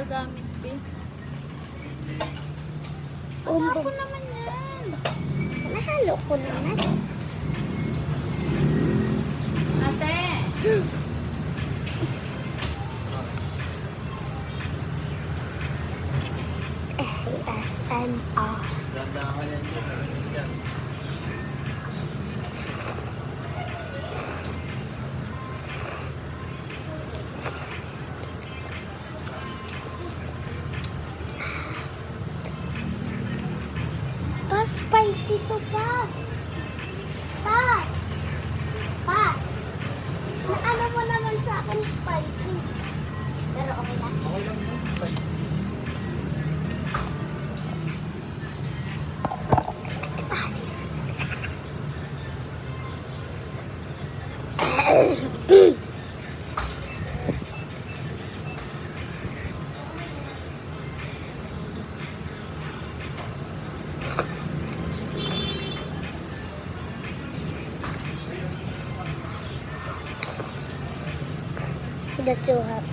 gagamit, be. Nahalo ko naman yan. Nahalo ko naman. Ate! ASMR. Dandahan yan dyan. Pa, spicy to, pa. Pa. Pa. Naano mo naman sa akin spicy. Pero okay lang. Okay lang mo. That's so happy.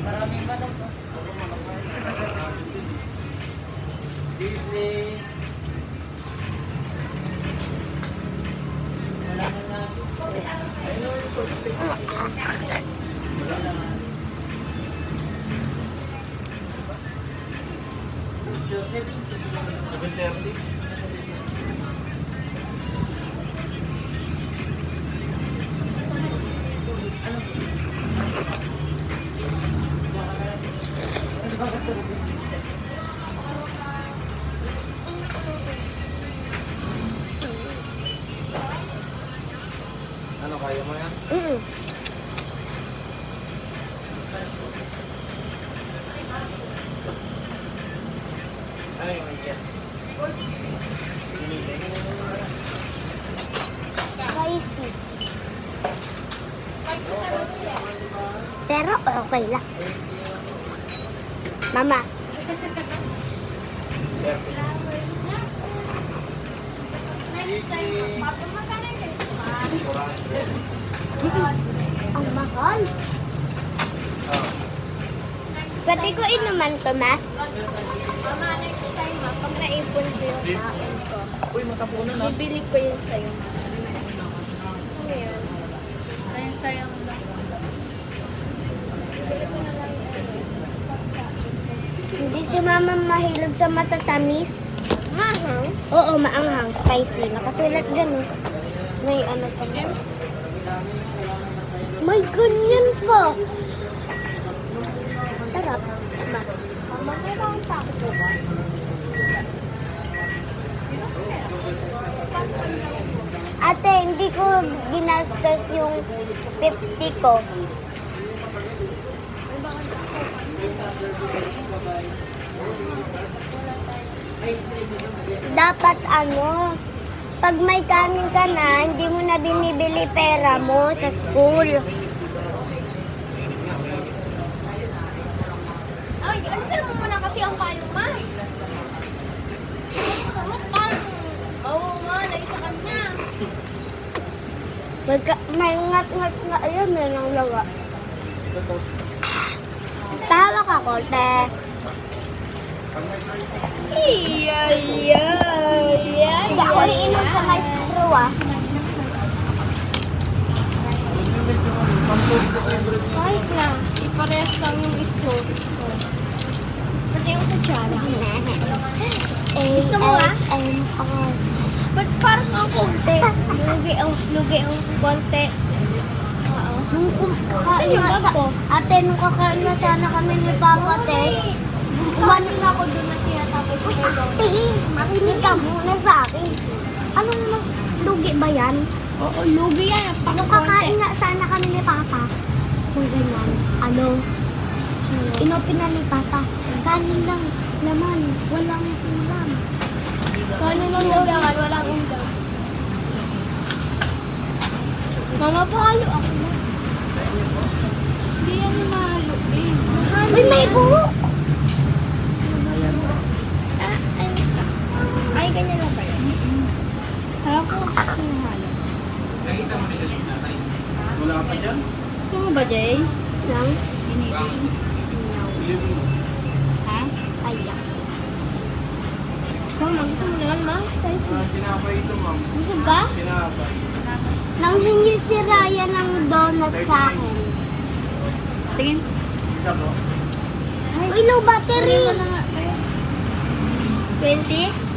Maraming manok. Disney. Wala na nga. Ayun yung perfect. Wala na nga. Joseph, 7:30. Ano kaya mo yan? Ay, may guest. Spicy. Pero okay lang. Mama. Ang mahal. Pwede ko inuman to, ma? Mama, next time, ma, pag naipon ko yung kain ko, Uy, matapunan na. bibili ko yun sa'yo. Ano yun? Sayang-sayang lang. Bibili ko na lang yun. Hindi si mama mahilig sa matatamis. Mahang? Oo, maanghang, spicy. Nakasulat dyan, oh. May ano pa. May ganyan pa. Sarap. Ma. Mama, kailangan pa ako ba? Ate, hindi ko ginastos yung 50 ko. Dapat ano, pag may kanin ka na, hindi mo na binibili pera mo sa school. Ay, ano mo muna kasi ang payong, ma? Oo nga, naisa kanya. May ngat-ngat nga, ayun, may nang lawa. Tawa ka, Kote. Iya. Hindi ako iinom sa may straw, ah. Kahit na, iparehas lang yung iskot. Pati yung kutsara. Gusto mo, ah? ASMR. Ba't parang ang konti? Lugi ang konti. Oo. Nung kakain Sa'yo nga ba sa... po? Ate, nung kakain nga sana kami ni Papa, te. Kumanin na ako doon na tinatapos ko. Uy, ate, makinig ka muna sa akin. Ano naman, lugi ba yan? Oo, lugi yan. Nung kakain nga sana kami ni Papa, kung ganyan, ano, inopin na ni Papa, kanin lang, laman, walang ulam. Kano lang ulangan, walang ulam. Mama, pahalo ako na. Hindi yan mahalo eh. Uy, may buhok! Ay, ganyan lang kayo. Kala ko mahalo. Wala pa dyan? Gusto mo ba, Jay? Lang. Ha? Ayak. Mama, gusto mo naman, ma? Spicy. Tinapay ito, ma'am. Busog ka? Tinapay. Nanghingi si Raya ng donut sa akin. Tingin. Isa po. Uy, low battery. 20?